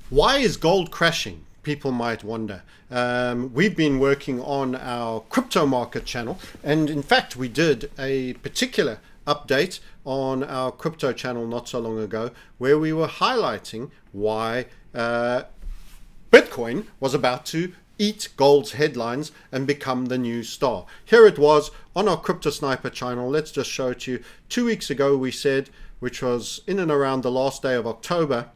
Why is gold crashing? People might wonder. We've been working on our crypto market channel, and in fact we did a particular update on our crypto channel not so long ago where we were highlighting why Bitcoin was about to eat gold's headlines and become the new star. Here it was on our Crypto Sniper channel. Let's just show it to you. 2 weeks ago we said, which was in and around the last day of October,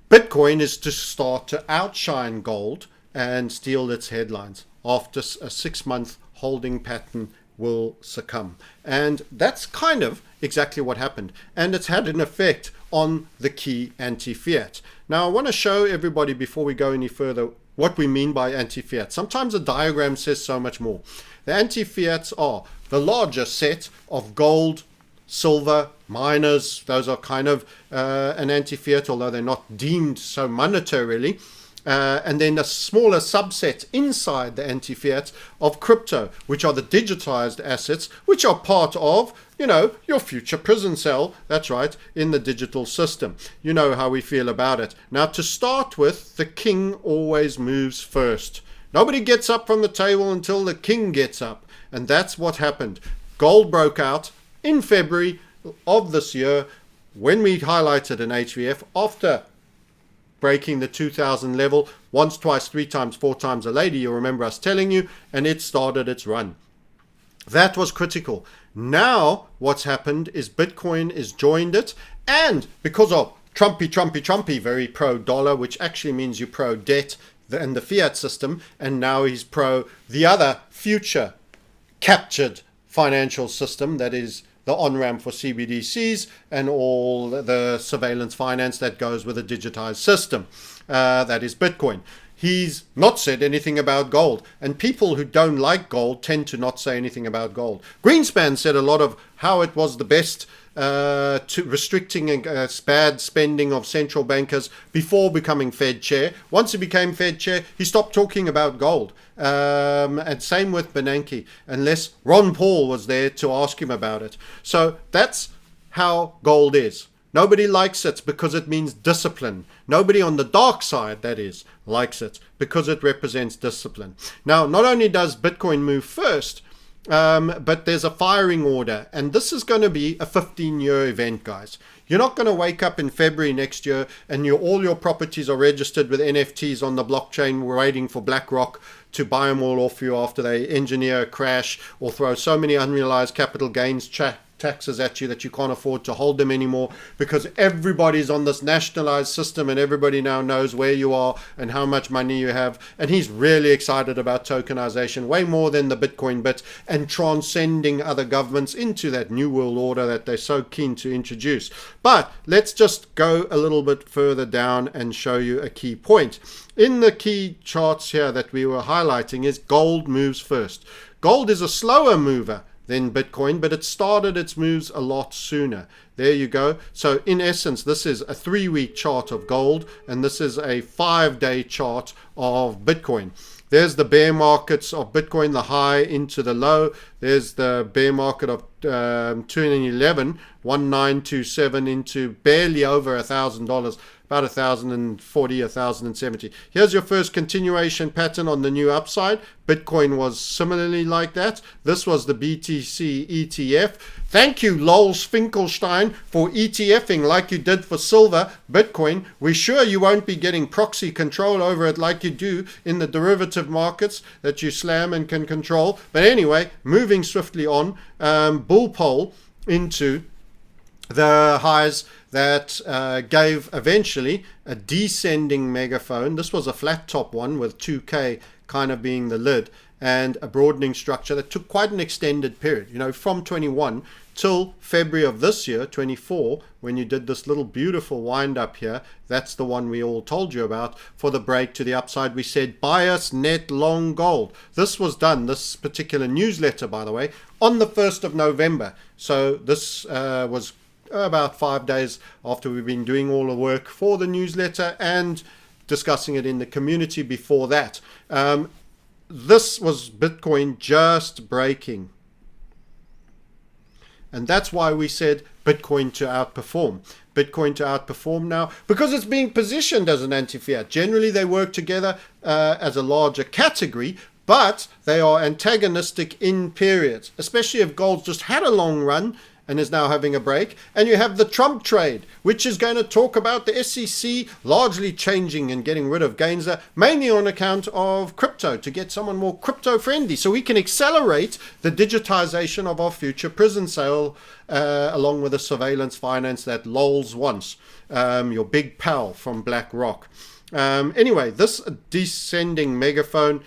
Bitcoin is to start to outshine gold and steal its headlines. After a 6-month holding pattern will succumb. And that's kind of exactly what happened. And it's had an effect on the key anti-fiat. Now I want to show everybody before we go any further what we mean by anti-fiat. Sometimes a diagram says so much more. The anti-fiats are the larger set of gold, silver, miners. Those are kind of an anti-fiat, although they're not deemed so monetarily. And then a smaller subset inside the anti-fiat of crypto, which are the digitized assets, which are part of, your future prison cell. That's right, in the digital system. You know how we feel about it. Now, to start with, the king always moves first. Nobody gets up from the table until the king gets up. And that's what happened. Gold broke out in February of this year when we highlighted an HVF after breaking the 2000 level once, twice, 3 times, 4 times a lady, you remember us telling you, and it started its run. That was critical. Now what's happened is Bitcoin is joined it, and because of Trumpy, very pro-dollar, which actually means you're pro-debt and the fiat system, and now he's pro the other future captured financial system, that is the on-ramp for CBDCs and all the surveillance finance that goes with a digitized system. That is Bitcoin. He's not said anything about gold. And people who don't like gold tend to not say anything about gold. Greenspan said a lot of how it was the best to restricting bad spending of central bankers before becoming Fed chair. Once he became Fed chair, he stopped talking about gold. And same with Bernanke, unless Ron Paul was there to ask him about it. So that's how gold is. Nobody likes it because it means discipline. Nobody on the dark side, that is, likes it because it represents discipline. Now, not only does Bitcoin move first, but there's a firing order, and this is going to be a 15-year event, guys. You're not going to wake up in February next year and all your properties are registered with NFTs on the blockchain waiting for BlackRock to buy them all off you after they engineer a crash or throw so many unrealized capital gains taxes at you that you can't afford to hold them anymore, because everybody's on this nationalized system and everybody now knows where you are and how much money you have. And he's really excited about tokenization, way more than the Bitcoin bit, and transcending other governments into that new world order that they're so keen to introduce. But let's just go a little bit further down and show you a key point. In the key charts here that we were highlighting is gold moves first. Gold is a slower mover than Bitcoin, but it started its moves a lot sooner. There you go. So in essence, this is a 3-week chart of gold, and this is a 5-day chart of Bitcoin. There's the bear markets of Bitcoin, the high into the low. There's the bear market of 2011, 1927 into barely over $1,000. About 1,040, 1,070. Here's your first continuation pattern on the new upside. Bitcoin was similarly like that. This was the BTC ETF. Thank you, Lowell Finkelstein, for ETFing like you did for silver. Bitcoin, we're sure you won't be getting proxy control over it like you do in the derivative markets that you slam and can control. But anyway, moving swiftly on, bull pole into the highs that gave eventually a descending megaphone. This was a flat top one with 2K kind of being the lid, and a broadening structure that took quite an extended period, from 21 till February of this year, 24, when you did this little beautiful wind up here. That's the one we all told you about for the break to the upside. We said bias net long gold. This was done, this particular newsletter, by the way, on the 1st of November. So this was about 5 days after we've been doing all the work for the newsletter and discussing it in the community before that. This was Bitcoin just breaking. And that's why we said Bitcoin to outperform. Bitcoin to outperform now? Because it's being positioned as an anti-fiat. Generally, they work together as a larger category, but they are antagonistic in periods, especially if gold's just had a long run and is now having a break. And you have the Trump trade, which is going to talk about the SEC largely changing and getting rid of gains there, mainly on account of crypto, to get someone more crypto friendly, so we can accelerate the digitization of our future prison cell, along with the surveillance finance that lols wants, your big pal from BlackRock. Anyway, this descending megaphone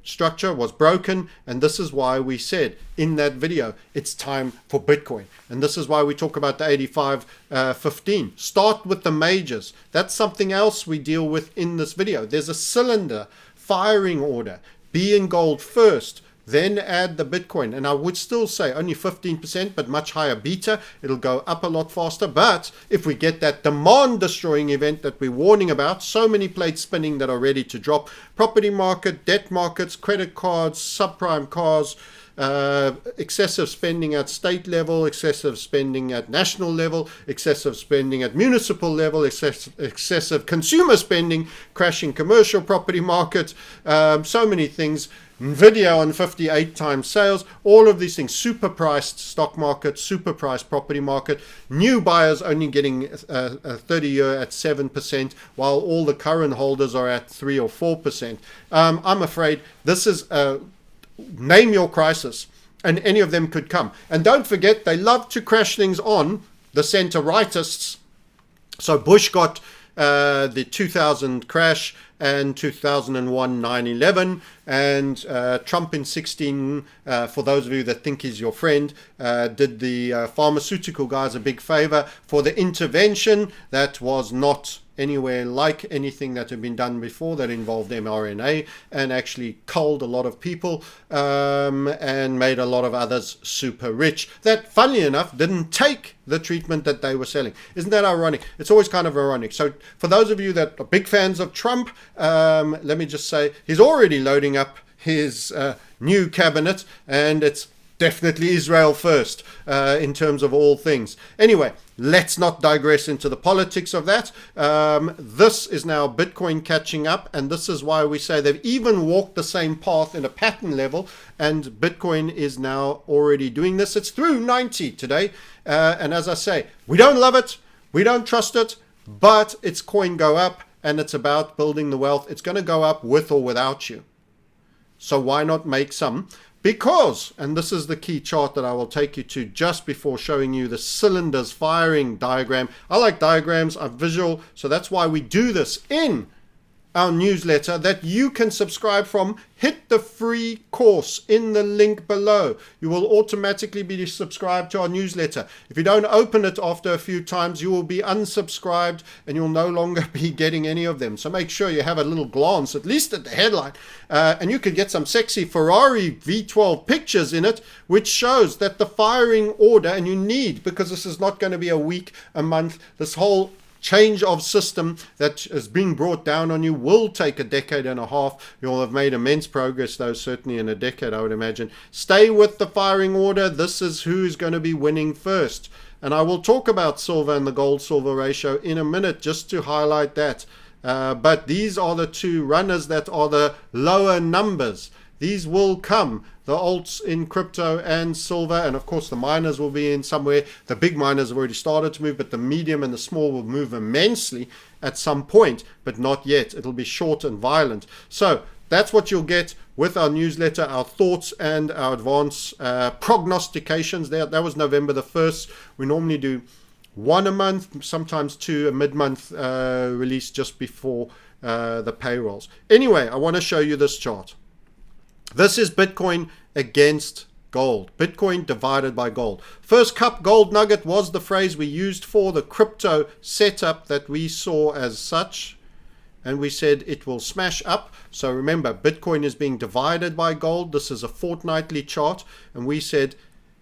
structure was broken, and this is why we said in that video it's time for Bitcoin. And this is why we talk about the 85-15. Start with the majors. That's something else we deal with in this video. There's a cylinder firing order. Be in gold first, then add the Bitcoin. And I would still say only 15%, but much higher beta. It'll go up a lot faster. But if we get that demand destroying event that we're warning about, so many plates spinning that are ready to drop, property market, debt markets, credit cards, subprime cars, excessive spending at state level, excessive spending at national level, excessive spending at municipal level, excessive consumer spending, crashing commercial property market, so many things. Nvidia on 58 times sales, all of these things, super priced stock market, super priced property market, new buyers only getting a 30-year at 7%, while all the current holders are at 3 or 4%. I'm afraid this is name your crisis, and any of them could come. And don't forget, they love to crash things on the center-rightists. So Bush got the 2000 crash and 2001 9/11, and Trump in 16, for those of you that think he's your friend, did the pharmaceutical guys a big favor for the intervention that was not anywhere like anything that had been done before that involved mRNA, and actually culled a lot of people and made a lot of others super rich that, funnily enough, didn't take the treatment that they were selling. Isn't that ironic? It's always kind of ironic. So for those of you that are big fans of Trump, let me just say he's already loading up his new cabinet, and it's definitely Israel first in terms of all things. Anyway, let's not digress into the politics of that. This is now Bitcoin catching up, and this is why we say they've even walked the same path in a pattern level, and Bitcoin is now already doing this. It's through 90 today, and as I say, we don't love it, we don't trust it, but it's coin go up, and it's about building the wealth. It's going to go up with or without you. So why not make some? Because, and this is the key chart that I will take you to just before showing you the cylinders firing diagram. I like diagrams, I'm visual, so that's why we do this in our newsletter that you can subscribe from. Hit the free course in the link below. You will automatically be subscribed to our newsletter. If you don't open it after a few times, you will be unsubscribed and you'll no longer be getting any of them. So make sure you have a little glance, at least at the headline, and you could get some sexy Ferrari V12 pictures in it, which shows that the firing order, and you need, because this is not going to be a week, a month, this whole change of system that is being brought down on you will take a decade and a half. You'll have made immense progress, though, certainly in a decade, I would imagine. Stay with the firing order. This is who's going to be winning first. And I will talk about silver and the gold-silver ratio in a minute, just to highlight that. But these are the two runners that are the lower numbers. These will come, the alts in crypto and silver, and of course the miners will be in somewhere. The big miners have already started to move, but the medium and the small will move immensely at some point, but not yet. It'll be short and violent. So that's what you'll get with our newsletter, our thoughts and our advanced prognostications. That was November the 1st. We normally do one a month, sometimes two, a mid-month release just before the payrolls. Anyway, I want to show you this chart. This is Bitcoin against gold. Bitcoin divided by gold. First cup gold nugget was the phrase we used for the crypto setup that we saw as such. And we said it will smash up. So remember, Bitcoin is being divided by gold. This is a fortnightly chart. And we said,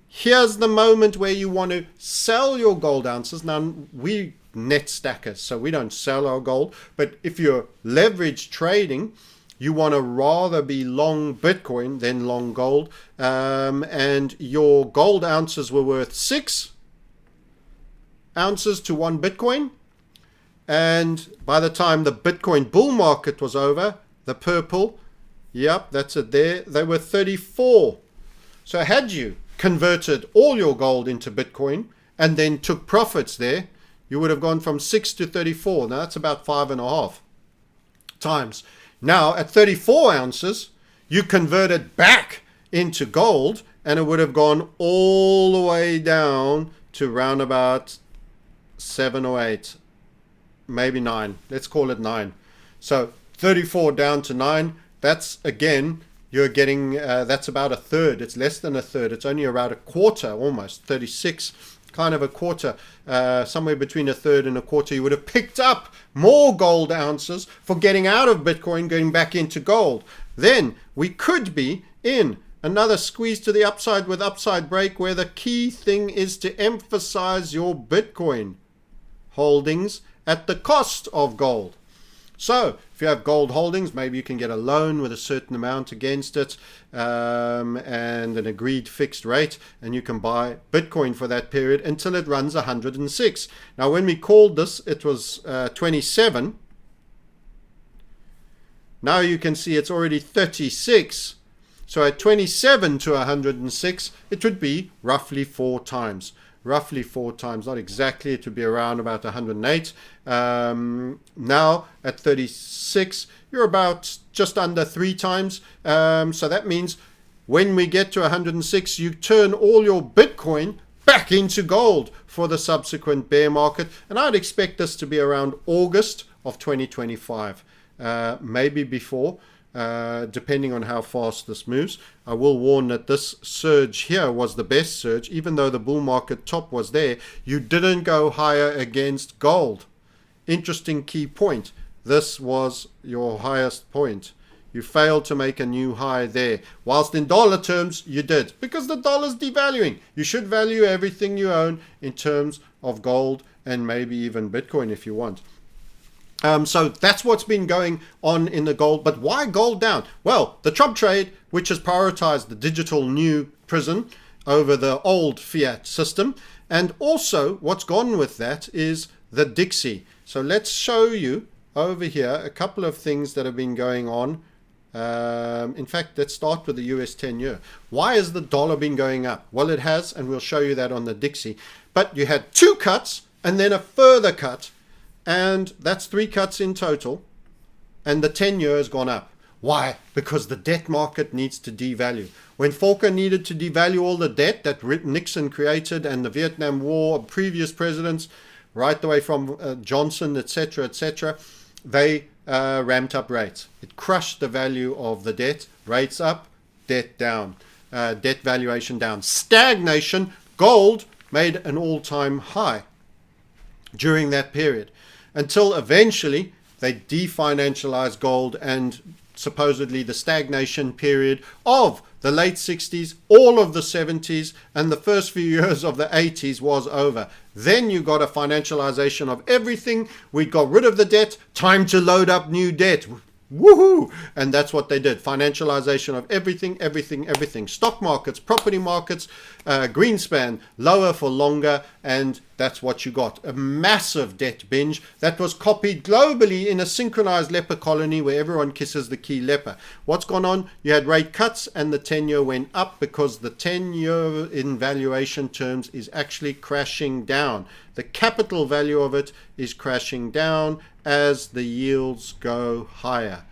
here's the moment where you want to sell your gold ounces. Now, we net stackers, so we don't sell our gold. But if you're leverage trading, you want to rather be long Bitcoin than long gold. And your gold ounces were worth 6. ounces to 1 Bitcoin. And by the time the Bitcoin bull market was over, the purple, yep, that's it there, they were 34. So had you converted all your gold into Bitcoin and then took profits there, you would have gone from 6 to 34. Now that's about 5.5 times. Now at 34 ounces, you converted back into gold and it would have gone all the way down to round about 7 or 8, maybe 9. Let's call it 9. So 34 down to 9. That's again, you're getting, that's about a third. It's less than a third. It's only around a quarter, almost 36, kind of a quarter, somewhere between a third and a quarter. You would have picked up more gold ounces for getting out of Bitcoin, going back into gold. Then we could be in another squeeze to the upside with upside break, where the key thing is to emphasize your Bitcoin holdings at the cost of gold. So if you have gold holdings, maybe you can get a loan with a certain amount against it, and an agreed fixed rate, and you can buy Bitcoin for that period until it runs 106. Now when we called this, it was 27. Now you can see it's already 36. So at 27 to 106, it would be roughly 4 times. Roughly 4 times, not exactly, it would be around about 108. Now at 36, you're about just under 3 times. So that means when we get to 106, you turn all your Bitcoin back into gold for the subsequent bear market. And I'd expect this to be around August of 2025, maybe before. Depending on how fast this moves. I will warn that this surge here was the best surge. Even though the bull market top was there, you didn't go higher against gold. Interesting key point. This was your highest point. You failed to make a new high there. Whilst in dollar terms, you did. Because the dollar's devaluing. You should value everything you own in terms of gold and maybe even Bitcoin if you want. So that's what's been going on in the gold. But why gold down? Well, the Trump trade, which has prioritized the digital new prison over the old fiat system. And also what's gone with that is the Dixie. So let's show you over here a couple of things that have been going on. In fact, let's start with the US 10-year. Why has the dollar been going up? Well, it has, and we'll show you that on the Dixie. But you had 2 cuts and then a further cut. And that's 3 cuts in total. And the 10-year has gone up. Why? Because the debt market needs to devalue. When Volcker needed to devalue all the debt that Nixon created and the Vietnam War, previous presidents, right the way from Johnson, etc., they ramped up rates. It crushed the value of the debt. Rates up, debt down. Debt valuation down. Stagnation. Gold made an all-time high during that period. Until eventually they definancialized gold, and supposedly the stagnation period of the late 60s, all of the 70s, and the first few years of the 80s was over. Then you got a financialization of everything. We got rid of the debt. Time to load up new debt. Woohoo! And that's what they did. Financialization of everything. Stock markets, property markets, Greenspan, lower for longer, and that's what you got. A massive debt binge that was copied globally in a synchronized leper colony where everyone kisses the key leper. What's gone on? You had rate cuts and the 10-year went up because the 10-year in valuation terms is actually crashing down. The capital value of it is crashing down as the yields go higher.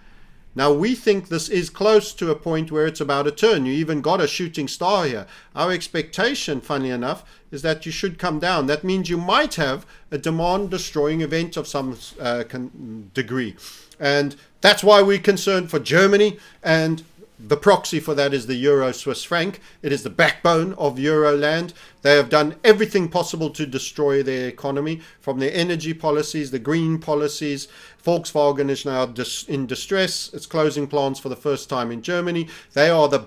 Now we think this is close to a point where it's about a turn. You even got a shooting star here. Our expectation, funnily enough, is that you should come down. That means you might have a demand destroying event of some degree. And that's why we're concerned for Germany, and the proxy for that is the euro Swiss franc. It is the backbone of Euroland. They have done everything possible to destroy their economy, from their energy policies, the green policies. Volkswagen is now in distress. It's closing plants for the first time in Germany. They are the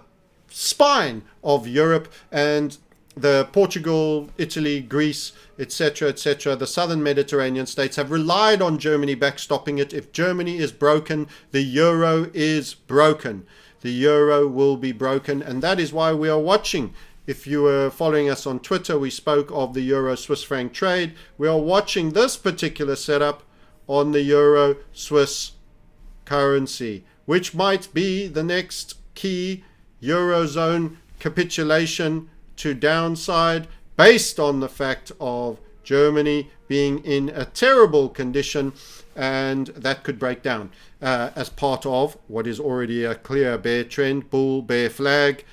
spine of Europe, and the Portugal, Italy, Greece, etc., the southern Mediterranean states have relied on Germany backstopping it. If Germany is broken, the euro is broken. The euro will be broken, and that is why we are watching If you were following us on Twitter, we spoke of the Euro Swiss franc trade. We are watching this particular setup on the Euro Swiss currency, which might be the next key Eurozone capitulation to downside, based on the fact of Germany being in a terrible condition, and that could break down as part of what is already a clear bear trend, bull, bear flag,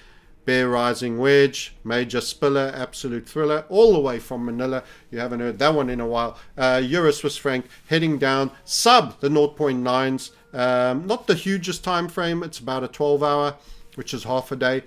bear rising wedge, major spiller, absolute thriller, all the way from Manila. You haven't heard that one in a while. Euro Swiss franc heading down sub the 0.9s. Not the hugest time frame. It's about a 12-hour, which is half a day.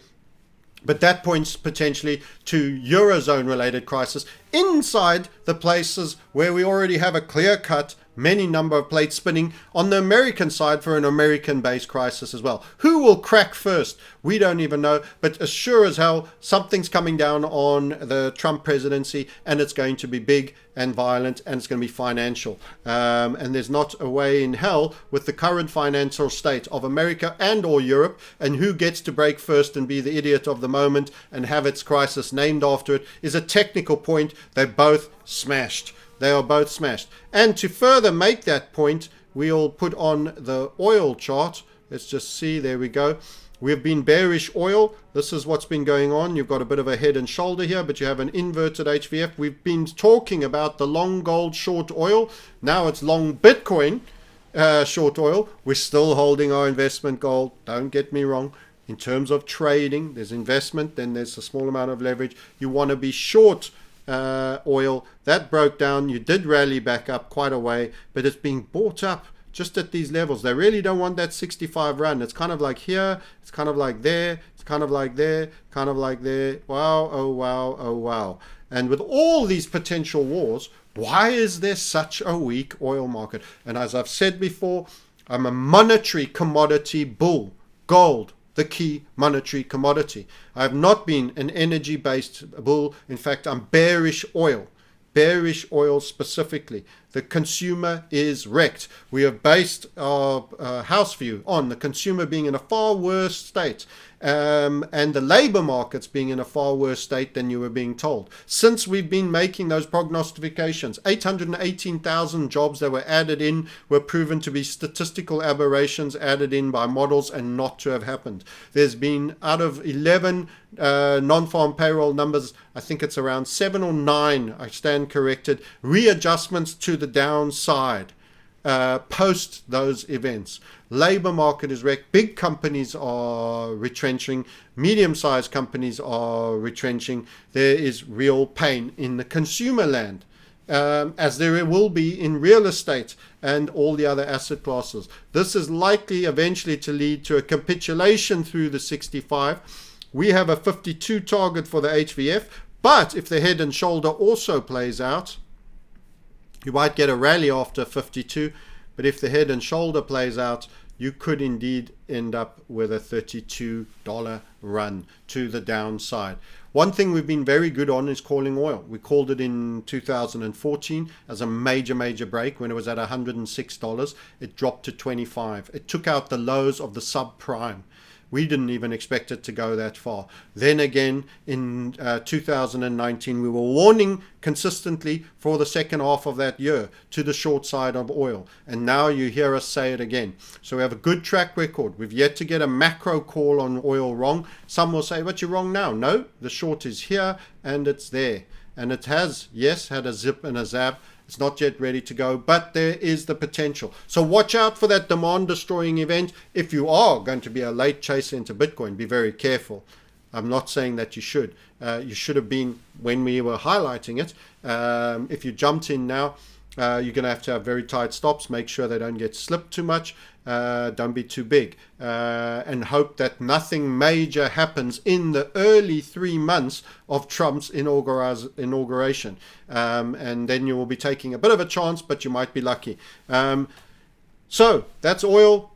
But that points potentially to Eurozone related crisis inside the places where we already have a clear-cut many number of plates spinning on the American side for an American-based crisis as well. Who will crack first? We don't even know, but as sure as hell, something's coming down on the Trump presidency, and it's going to be big and violent, and it's going to be financial. And there's not a way in hell with the current financial state of America and or Europe, and who gets to break first and be the idiot of the moment and have its crisis named after it is a technical point. They're both smashed. They are both smashed. And to further make that point, we'll put on the oil chart. Let's just see. There we go. We've been bearish oil. This is what's been going on. You've got a bit of a head and shoulder here, but you have an inverted HVF. We've been talking about the long gold, short oil. Now it's long Bitcoin, short oil. We're still holding our investment gold. Don't get me wrong. In terms of trading, there's investment, then there's a small amount of leverage. You want to be short oil. That broke down. You did rally back up quite a way, but it's being bought up just at these levels. They really don't want that 65 run. It's kind of like here, it's kind of like there, it's kind of like there, kind of like there. Wow, oh wow, oh wow. And with all these potential wars, why is there such a weak oil market? And as I've said before, I'm a monetary commodity bull. Gold, the key monetary commodity. I have not been an energy-based bull. In fact, I'm bearish oil specifically. The consumer is wrecked. We have based our house view on the consumer being in a far worse state, and the labor markets being in a far worse state than you were being told. Since we've been making those prognostications, 818,000 jobs that were added in were proven to be statistical aberrations added in by models and not to have happened. There's been, out of 11 non-farm payroll numbers, I think it's around 7 or 9, I stand corrected, readjustments to the downside post those events. Labor market is wrecked. Big companies are retrenching. Medium-sized companies are retrenching. There is real pain in the consumer land, as there will be in real estate and all the other asset classes. This is likely eventually to lead to a capitulation through the 65. We have a 52 target for the HVF, but if the head and shoulder also plays out, you might get a rally after 52, but if the head and shoulder plays out, you could indeed end up with a $32 run to the downside. One thing we've been very good on is calling oil. We called it in 2014 as a major break when it was at $106. It dropped to 25. It took out the lows of the subprime. We didn't even expect it to go that far. Then again, in 2019, we were warning consistently for the second half of that year to the short side of oil. And now you hear us say it again. So we have a good track record. We've yet to get a macro call on oil wrong. Some will say, but you're wrong now. No, the short is here and it's there. And it has, yes, had a zip and a zap. It's not yet ready to go, but there is the potential. So watch out for that demand-destroying event. If you are going to be a late chaser into Bitcoin, be very careful. I'm not saying that you should. You should have been when we were highlighting it. If you jumped in now, you're going to have very tight stops. Make sure they don't get slipped too much. Don't be too big. And hope that nothing major happens in the early 3 months of Trump's inauguration. And then you will be taking a bit of a chance, but you might be lucky. So that's oil.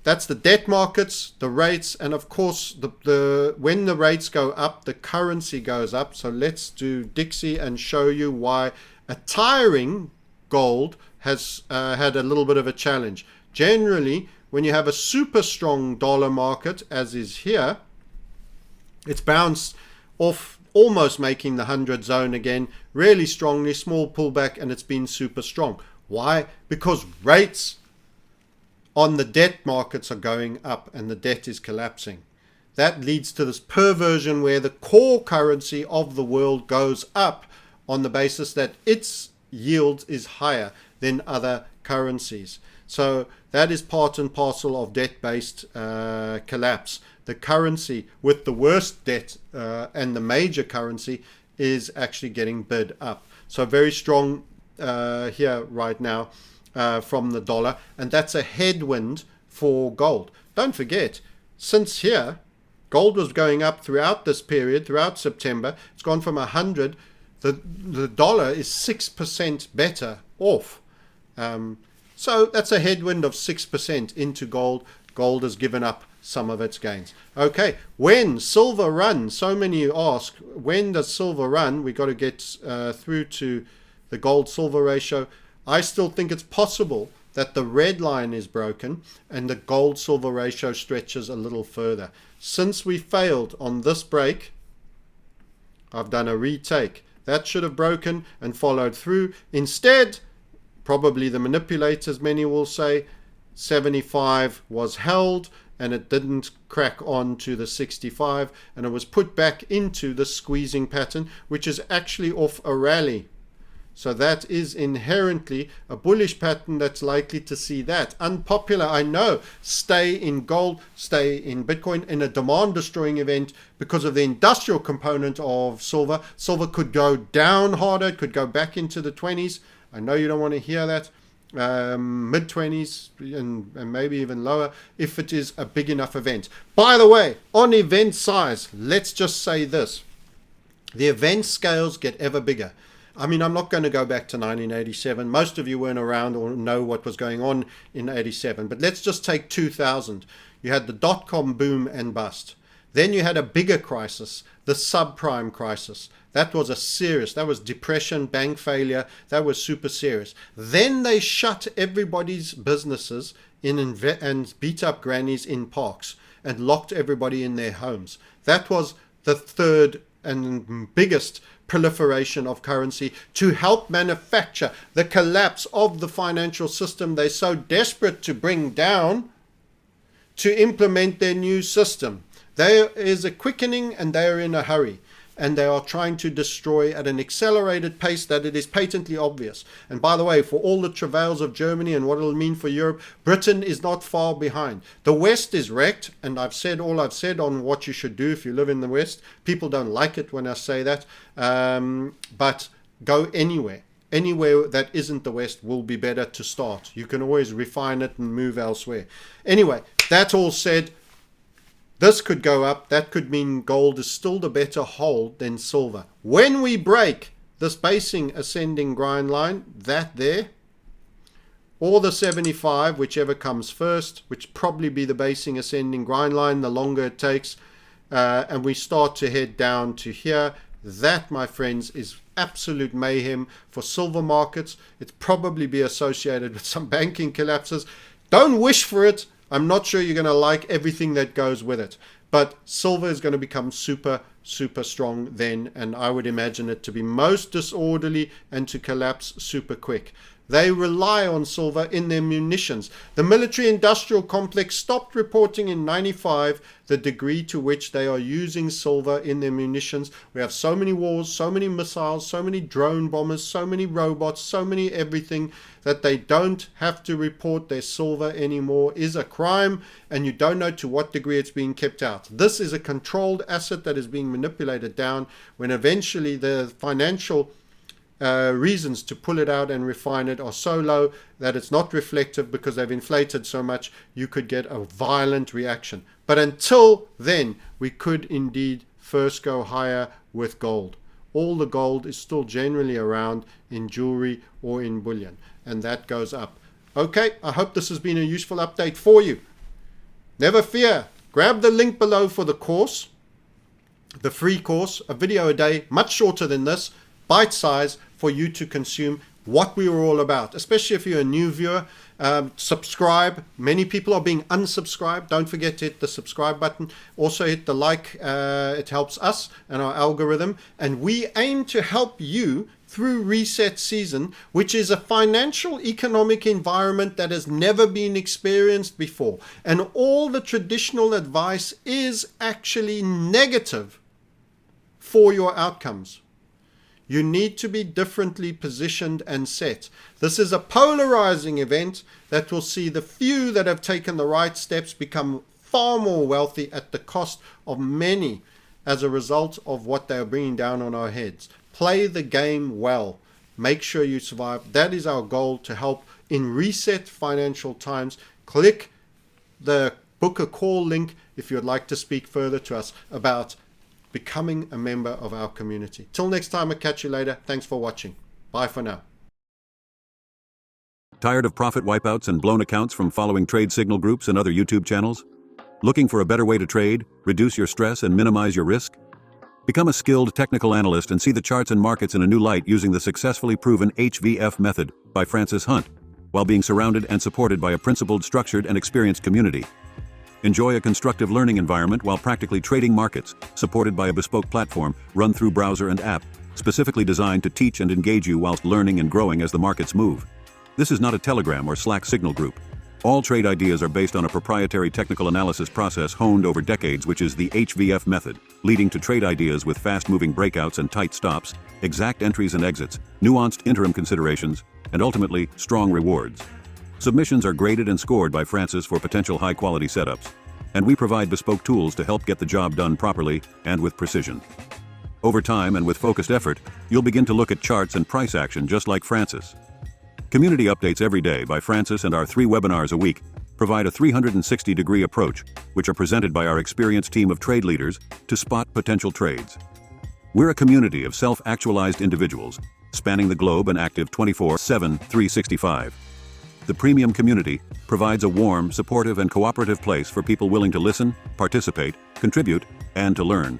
That's the debt markets, the rates, and of course, when the rates go up, the currency goes up. So let's do Dixie and show you why a tiring gold has had a little bit of a challenge. Generally, when you have a super strong dollar market, as is here, it's bounced off almost making the 100 zone again, really strongly, small pullback, and it's been super strong. Why? Because rates on the debt markets are going up and the debt is collapsing. That leads to this perversion where the core currency of the world goes up on the basis that its yield is higher than other currencies. So that is part and parcel of debt-based collapse. The currency with the worst debt and the major currency is actually getting bid up. So very strong here right now from the dollar, and that's a headwind for gold. Don't forget, since here, gold was going up throughout this period, throughout September. It's gone from 100. The dollar is 6% better off. So that's a headwind of 6% into gold. Gold has given up some of its gains. Okay, when silver runs, so many ask, when does silver run? We got to get through to the gold-silver ratio. I still think it's possible that the red line is broken and the gold-silver ratio stretches a little further. Since we failed on this break, I've done a retake. That should have broken and followed through. Instead, probably the manipulators, many will say, 75 was held and it didn't crack on to the 65, and it was put back into the squeezing pattern, which is actually off a rally. So that is inherently a bullish pattern that's likely to see that. Unpopular, I know. Stay in gold, stay in Bitcoin in a demand destroying event because of the industrial component of silver. Silver could go down harder, it could go back into the 20s. I know you don't want to hear that. Mid-20s and maybe even lower if it is a big enough event. By the way, on event size, let's just say this. The event scales get ever bigger. I mean, I'm not going to go back to 1987. Most of you weren't around or know what was going on in 87. But let's just take 2000. You had the dot-com boom and bust. Then you had a bigger crisis, the subprime crisis. That was that was depression, bank failure. That was super serious. Then they shut everybody's businesses in and beat up grannies in parks and locked everybody in their homes. That was the third and biggest proliferation of currency to help manufacture the collapse of the financial system they're so desperate to bring down to implement their new system. There is a quickening and they are in a hurry, and they are trying to destroy at an accelerated pace that it is patently obvious. And by the way, for all the travails of Germany and what it'll mean for Europe, Britain is not far behind. The West is wrecked, and I've said all I've said on what you should do if you live in the West. People don't like it when I say that, but go anywhere. Anywhere that isn't the West will be better to start. You can always refine it and move elsewhere. Anyway, that all said, this could go up. That could mean gold is still the better hold than silver. When we break this basing ascending grind line, that there, or the 75, whichever comes first, which probably be the basing ascending grind line, the longer it takes, and we start to head down to here, that, my friends, is absolute mayhem for silver markets. It's probably be associated with some banking collapses. Don't wish for it. I'm not sure you're going to like everything that goes with it. But silver is going to become super, super strong then. And I would imagine it to be most disorderly and to collapse super quick. They rely on silver in their munitions. The military-industrial complex stopped reporting in 95 the degree to which they are using silver in their munitions. We have so many wars, so many missiles, so many drone bombers, so many robots, so many everything that they don't have to report their silver anymore is a crime, and you don't know to what degree it's being kept out. This is a controlled asset that is being manipulated down when eventually the financial reasons to pull it out and refine it are so low that it's not reflective because they've inflated so much, you could get a violent reaction. But until then, we could indeed first go higher with gold. All the gold is still generally around in jewelry or in bullion, and that goes up. Okay, I hope this has been a useful update for you. Never fear, grab the link below for the course, the free course, a video a day, much shorter than this, bite size for you to consume. what we were all about, especially if you're a new viewer. Subscribe. Many people are being unsubscribed. Don't forget to hit the subscribe button. Also hit the like. It helps us and our algorithm. And we aim to help you through reset season, which is a financial economic environment that has never been experienced before. And all the traditional advice is actually negative for your outcomes. You need to be differently positioned and set. This is a polarizing event that will see the few that have taken the right steps become far more wealthy at the cost of many as a result of what they are bringing down on our heads. Play the game well. Make sure you survive. That is our goal, to help in reset financial times. Click the book a call link if you'd like to speak further to us about becoming a member of our community. Till next time, I'll catch you later. Thanks for watching. Bye for now. Tired of profit wipeouts and blown accounts from following trade signal groups and other YouTube channels? Looking for a better way to trade, reduce your stress, and minimize your risk? Become a skilled technical analyst and see the charts and markets in a new light using the successfully proven HVF method by Francis Hunt, while being surrounded and supported by a principled, structured, and experienced community. Enjoy a constructive learning environment while practically trading markets, supported by a bespoke platform run through browser and app, specifically designed to teach and engage you whilst learning and growing as the markets move. This is not a Telegram or Slack signal group. All trade ideas are based on a proprietary technical analysis process honed over decades, which is the HVF method, leading to trade ideas with fast-moving breakouts and tight stops, exact entries and exits, nuanced interim considerations, and ultimately, strong rewards. Submissions are graded and scored by Francis for potential high-quality setups, and we provide bespoke tools to help get the job done properly and with precision. Over time and with focused effort, you'll begin to look at charts and price action just like Francis. Community updates every day by Francis and our 3 webinars a week provide a 360-degree approach, which are presented by our experienced team of trade leaders to spot potential trades. We're a community of self-actualized individuals, spanning the globe and active 24/7, 365. The premium community provides a warm, supportive, and cooperative place for people willing to listen, participate, contribute, and to learn.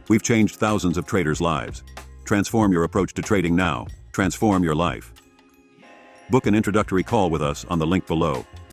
We've changed thousands of traders' lives. Transform your approach to trading now. Transform your life. Book an introductory call with us on the link below.